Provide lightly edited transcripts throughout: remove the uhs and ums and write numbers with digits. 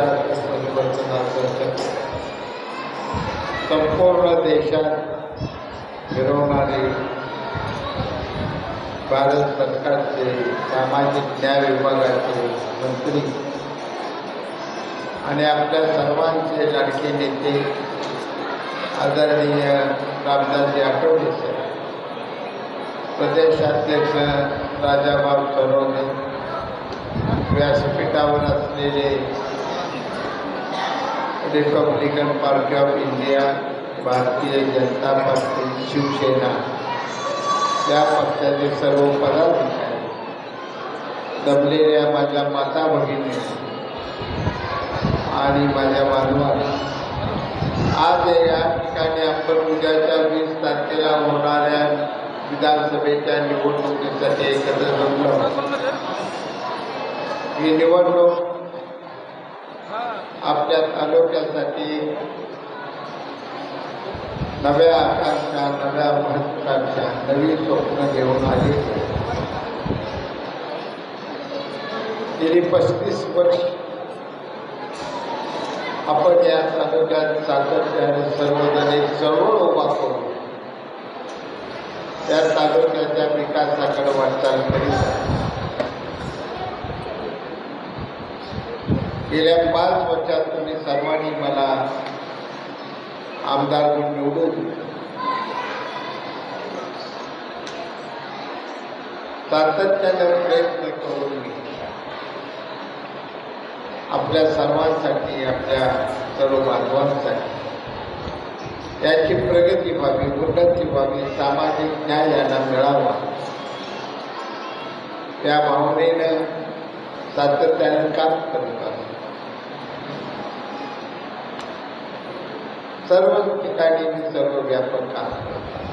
विचाराचं परिवर्तनाचं संपूर्ण देशात फिरवणारे भारत सरकारचे सामाजिक न्याय विभागाचे मंत्री आणि आपल्या सर्वांचे लाडके नेते आदरणीय रामदासजी आठवले साहेब, प्रदेशाध्यक्ष राजाभाऊ सरोदे, व्यासपीठावर असलेले Republican party of India, Bharatiya Janata party, Shiv Sena या पक्षाचे सर्व पदाधिकारी, दबलेल्या माझ्या माता भगिनी आणि माझ्या बांधवांना, आज या ठिकाणी आपण उद्याच्या 20 तारखेला होणाऱ्या विधानसभेच्या निवडणुकीसाठी एकत्र जमलो. ही निवडणूक आपल्या तालुक्यासाठी नव्या आकांक्षा, नव्या महत्वाकांक्षा, नवी स्वप्न घेऊन आली. गेली 35 वर्ष आपण या तालुक्यात सातत्याने सर्वजण एक चळवळ उभा करू त्या तालुक्याच्या विकासाकडे वाटचाल करीत. गेल्या 5 वर्षात तुम्ही सर्वांनी मला आमदार म्हणून निवडून सातत्याने प्रयत्न करून आपल्या सर्वांसाठी, आपल्या सर्व बांधवांसाठी त्याची प्रगती व्हावी, उन्नती व्हावी, सामाजिक न्याय यांना मिळावा त्या भावनेनं सातत्याने काम करत आहे. सर्व ठिकाणी मी सर्व व्यापक काम करतो.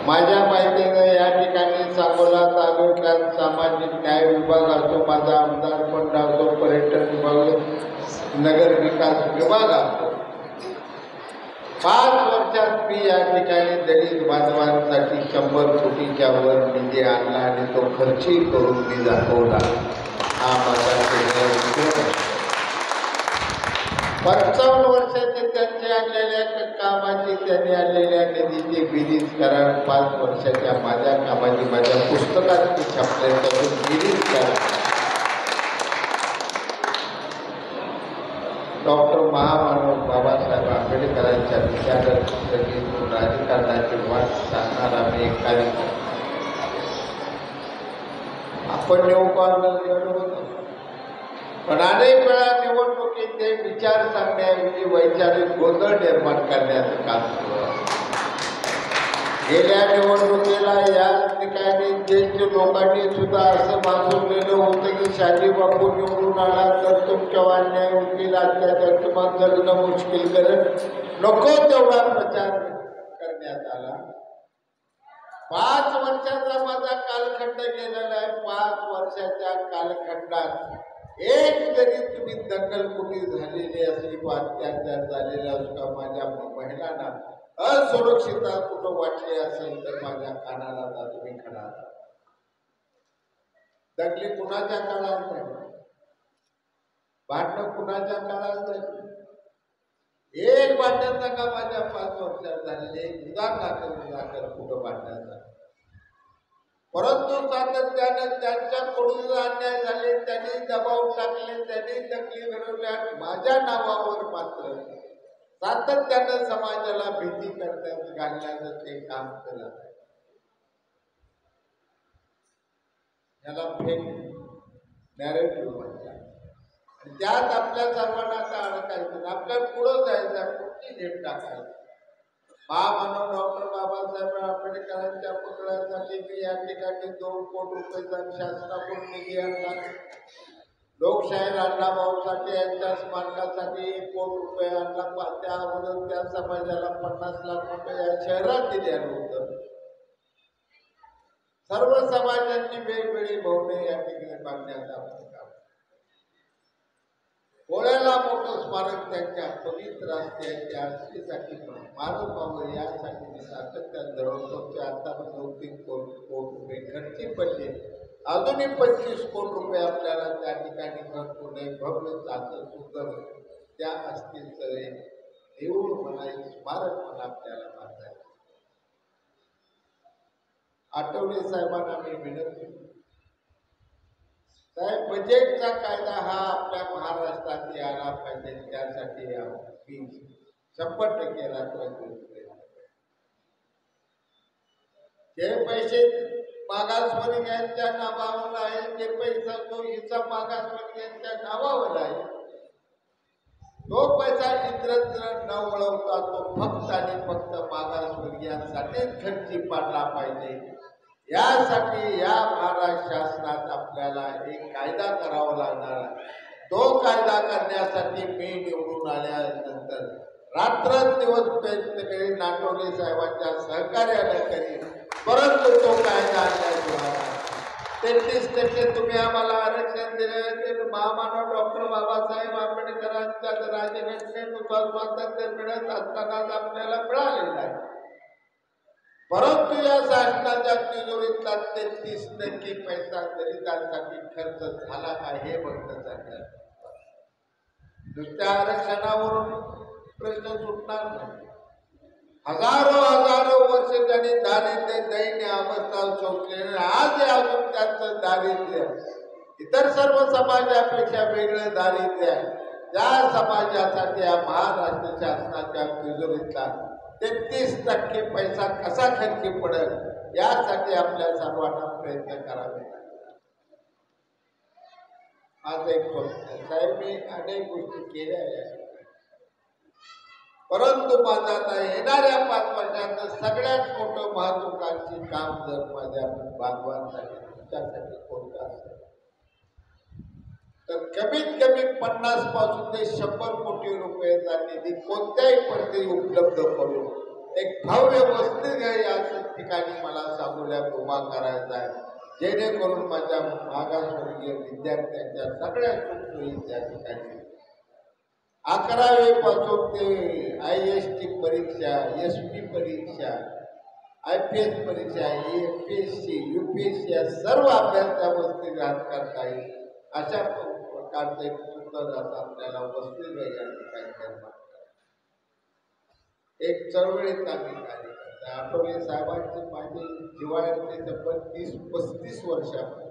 माझ्या माहितीनं या ठिकाणी सांगोला तालुक्यात सामाजिक न्याय विभाग असो, माझा आमदार फंड असो, पर्यटन विभाग, नगर विकास विभाग असो, 5 वर्षात मी या ठिकाणी दलित बांधवांसाठी 100 कोटीच्या वर निधी आणला आणि तो खर्चही करून मी दाखवला. हा माझा 55 वर्षाचे त्यांचे आणलेल्या कामाची, त्यांनी आणलेल्या निधीची बेरीज करा. 5 वर्षाच्या माझ्या कामाची माझ्या पुस्तकात ती छापले त्यातून बेरीज करा. डॉक्टर महामानव बाबासाहेब आंबेडकरांच्या विचारातून राजकारणाची वाट सांगणारा मी एक कार्यक्रम आपण निवडणूक, पण अनेक वेळा निवडणुकीत ते विचार सांगण्याऐवजी वैचारिक गोंधळ निर्माण करण्याचं काम सुरू आहे. गेल्या निवडणुकीला या ठिकाणी ज्येष्ठ लोकांनी सुद्धा असं भासवलेलं होतं की शाजी बापू निवडून आला तर तुमच्यावर अन्याय होतील, अत्याचार तुम्हाला जगणं मुश्किल करत, नको तेवढा प्रचार करण्यात आला. 5 वर्षाचा माझा कालखंड गेलेला आहे. 5 वर्षाच्या कालखंडात एक जरी तुम्ही दखलकुटी झालेली असली, अत्याचार झालेला असता, माझ्या महिलांना असुरक्षितता कुठं वाटली असेल तर माझ्या कानाला तुम्ही खडा. दंगली कुणाच्या काळात झाली, भांडणं कुणाच्या काळात झाली, एक भांडण नका माझ्या 5 वर्षात झालेले उदाहरण कुठं भांडणाचा. परंतु सातत्यानं त्यांच्याकडून अन्याय झाले, त्यांनी दबाव टाकले, त्यांनी दंगली घडवल्या. माझ्या नावावर मात्र सातत्यानं समाजाला भीती करण्यात घालण्याचं ते काम केलं. याला फेक नॅरेटिव्ह म्हणतात. त्यात आपल्या सर्वांना आता अडकायचं, आपल्याला पुढं जायचं, कुठली झेप टाकायचं. महामानव डॉक्टर बाबासाहेब आंबेडकरांच्या पुतळ्यासाठी मी या ठिकाणी 2 कोटी रुपयाचा शासनाकडून निधी आणला. लोकशाहीर अण्णाभाऊसाठी यांच्या स्मारकासाठी 1 कोटी रुपये आणला. त्यावरून त्या समाजाला 50 लाख रुपये या शहरात दिलेलं होतं. सर्व समाजांची वेगवेगळी भवने या ठिकाणी बांधण्याचा काम. कोळ्याला मोठं स्मारक त्यांच्या पवित्र असल्याच्या आस्थेसाठी मानव पावर यासाठी मी सातत्यात धरवतो. ते आता 2-3 कोटी रुपये खर्ची पडले. अजूनही 25 कोटी रुपये आपल्याला त्या ठिकाणी खर्च होणे भव्य चांगलं सुंदर त्या असतील एक देऊळ म्हणा एक स्मारक म्हणा आपल्याला बांधायचं. आठवले साहेबांना मी विनंती, साहेब बजेटचा कायदा हा आपल्या महाराष्ट्रात यायला पाहिजे, त्यासाठी आम्ही 100% रात्र जे पैसे मागासवर्गीयांच्या नावावर आहे, जे पैसा तो हिचा मागासवर्गीयांच्या नावावर आहे, तो पैसा इतरत्र न वळवता तो फक्त आणि फक्त मागासवर्गीयांसाठीच खर्ची पाडला पाहिजे. यासाठी या महाराष्ट्र शासनात आपल्याला एक कायदा करावा लागणार आहे. तो कायदा करण्यासाठी मी निवडून आल्यानंतर रात्रंदिवस प्रयत्न करीन, नाटोले साहेबांच्या सहकार्याने करीन, परंतु तो कायदा आणल्याशिवाय 33% तुम्ही आम्हाला आरक्षण दिले ते महामानव डॉक्टर बाबासाहेब आंबेडकरांच्या राज्यघटनेनुसार स्वातंत्र्य मिळत असतानाच आपल्याला मिळालेलं आहे. परंतु या शासनाच्या तिजोरीतला 33% पैसा दलितांसाठी खर्च झाला का हे बघणं चाललं. नुसत्या आरक्षणावरून प्रश्न सुटणार नाही. हजारो वर्ष त्यांनी दारिद्र्य दैन्य अवस्था सोसलेले, आज अजून त्यांचं दारिद्र्य इतर सर्व समाजापेक्षा वेगळं दारिद्र्य आहे. त्या समाजासाठी या महाराष्ट्र शासनाच्या तिजोरीतला 33% पैसा कसा खर्ची पडेल यासाठी आपल्या सर्वांना प्रयत्न करावे लागतात. आज एक साहेब मी अनेक गोष्टी केल्या आहेत, परंतु माझं आता येणाऱ्या 5 वर्षात सगळ्यात मोठं महत्वाकांक्षी काम जर माझ्या बांधवांसाठी तुमच्यासाठी कोणतं असेल तर कमीत कमी 50 पासून ते 100 कोटी रुपयाचा निधी कोणत्याही पद्धती उपलब्ध करून एक भव्य वसतिगृह या ठिकाणी मला सांगोल्यात उभा करायचा आहे, जेणेकरून माझ्या मागासवर्गीय विद्यार्थ्यांच्या सगळ्या सुखसोयी त्या ठिकाणी 11वी पासून ते IST परीक्षा, SP परीक्षा, IPS परीक्षा, APSC, UPSC या सर्व अभ्यास त्या वसतिगृहात करता येईल अशा प्रकारचे सुंदर असं आपल्याला वसतिगृह या ठिकाणी निर्माण करायचं. एक चळवळीत आम्ही कार्य करतो. आठवले साहेबांचे माझे जिव्हाळ्याचे संबंध 30-35 वर्षापासून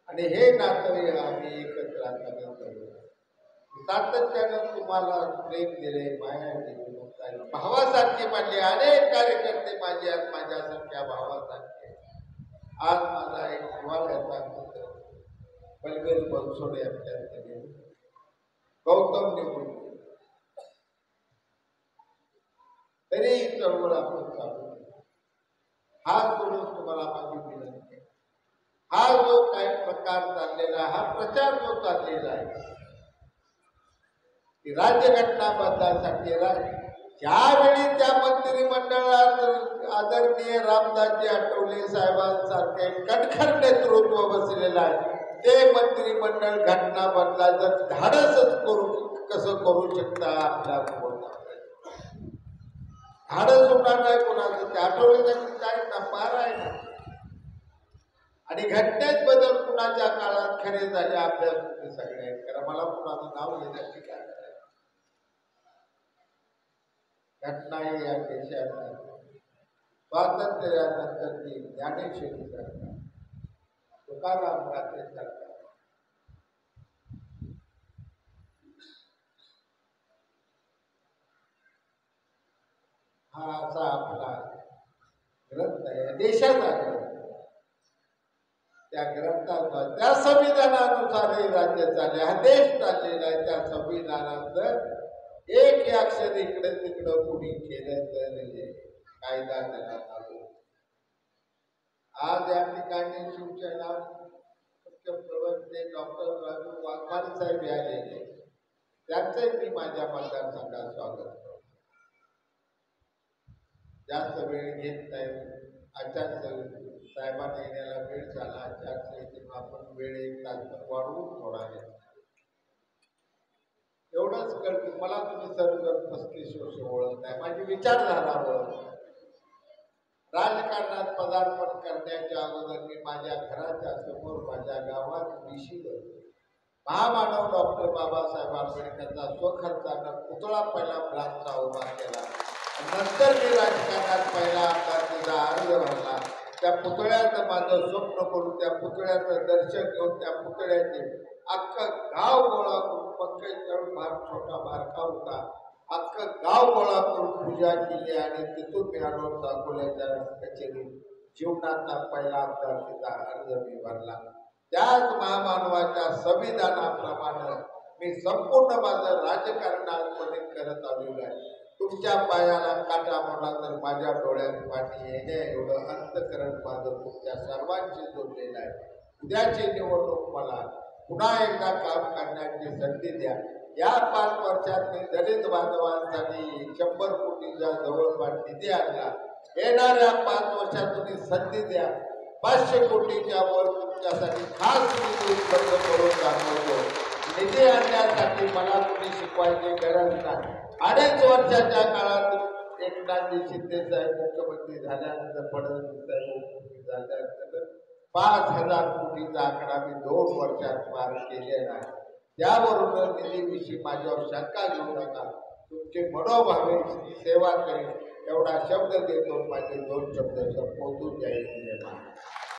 आणि हे नातं आम्ही एकत्र सातत्यानं तुम्हाला प्रेम दिले, माया दिली, भावासारखे मानले. अनेक कार्यकर्ते माझे आहेत माझ्यासारख्या भावासारखे. आज माझा एक जिव्हाळ्याचा मित्र बलवीर बनसोडे आपल्याकडे, गौतम निवडून तरी चळवळ आपण चालू. हा सोडून तुम्हाला माझी विनंती, हा जो काही प्रकार चाललेला आहे, हा प्रचार जो चाललेला आहे राज्यघटना बदलासाठी, ज्यावेळी त्या मंत्रिमंडळात आदरणीय रामदासजी आठवले साहेबांसारखे कणखर नेतृत्व बसलेलं आहे, ते मंत्रिमंडळ घटना बदलायचं धाडसच कसं करू शकता आपल्या धाडस होणार नाही कोणाचं. ते आठवले काय नपार आहे ना. आणि घटनेत बदल कुणाच्या काळात खरे झाले अभ्यास होते सगळे. कारण मला कुणाचं नाव घेण्याची काय घटना या देशात स्वातंत्र्यानंतर ती ज्ञानेश्वरी सरकार, तुकाराम गांधी सरकार, हा असा आपला ग्रंथ आहे, देशाचा ग्रंथ. त्या ग्रंथाचा त्या संविधानानुसार हे राज्य चालले, हा देश चाललेला आहे. त्या संविधानात एक अक्षर इकडे तिकडं कुणी केलं तर कायदा त्याला लागू. आज या ठिकाणी शिवसेना मुख्य प्रवक्ते डॉक्टर राजू वाघमारे साहेब आलेले, त्यांचंही मी माझ्या मतदारसंघात स्वागत करतो. जास्त वेळ घेत नाही, आचारसंहिता साहेबांना येण्याला वेळ झाला, आचारसंहितेत आपण वेळ 1 तास वाढवून थोडा घेतला. एवढंच करतो. मला तुम्ही सर्व 35 वर्ष ओळखताय, माझी विचारधारा ओळखताय. राजकारणात पदार्पण करण्याच्या अगोदर मी माझ्या घराच्या समोर माझ्या गावात विशीवर महामानव डॉक्टर बाबासाहेब आंबेडकरचा स्वखर्चानं पुतळा पहिला ब्लास्टचा उभा केला. नंतर मी राजकारणात पहिला आमदारकीचा अर्ज भरला. त्या पुतळ्याचं माझं स्वप्न करून त्या पुतळ्याचं दर्शन घेऊन त्या पुतळ्याचे अख्खं गाव गोळा करून पंकज भाग छोटा बारका होता अख्खं गाव गोळा करून पूजा केली आणि तिथून मी आलो अकोल्याच्या कचेरीत जीवनाचा पहिला आमदारकीचा अर्ज मी भरला. त्याच महामानवाच्या संविधानाप्रमाणे मी संपूर्ण माझं राजकारणामध्ये करत आलेलो आहे. तुमच्या पायाला काटा मोडला तर माझ्या डोळ्यात पाणी येणे एवढं अंतकरण माझं तुमच्या सर्वांशी जोडलेलं आहे. उद्याची निवडणूक मला पुन्हा एकदा काम करण्याची संधी द्या. या 5 वर्षात मी दलित बांधवांसाठी 100 कोटीचा जवळपास निधी आणला. येणाऱ्या 5 वर्षात तुम्ही संधी द्या. 500 कोटीच्या वर तुमच्यासाठी खास निधी उपलब्ध करून दाखवतो. निधी आणण्यासाठी मला कोणी शिकवायची गरज नाही. 2.5 वर्षाच्या काळात एकनाथजी शिंदे साहेब मुख्यमंत्री झाल्यानंतर फडणवीस साहेब मुख्यमंत्री झाल्यानंतर 5,000 कोटीचा आकडा मी 2 वर्षात पार केलेला आहे. त्यावरून निधीविषयी माझ्यावर शंका घेऊ नका. तुमचे मनोभावे सेवा करेल एवढा शब्द देतो. माझे 2 शब्द संबोधून जाईल.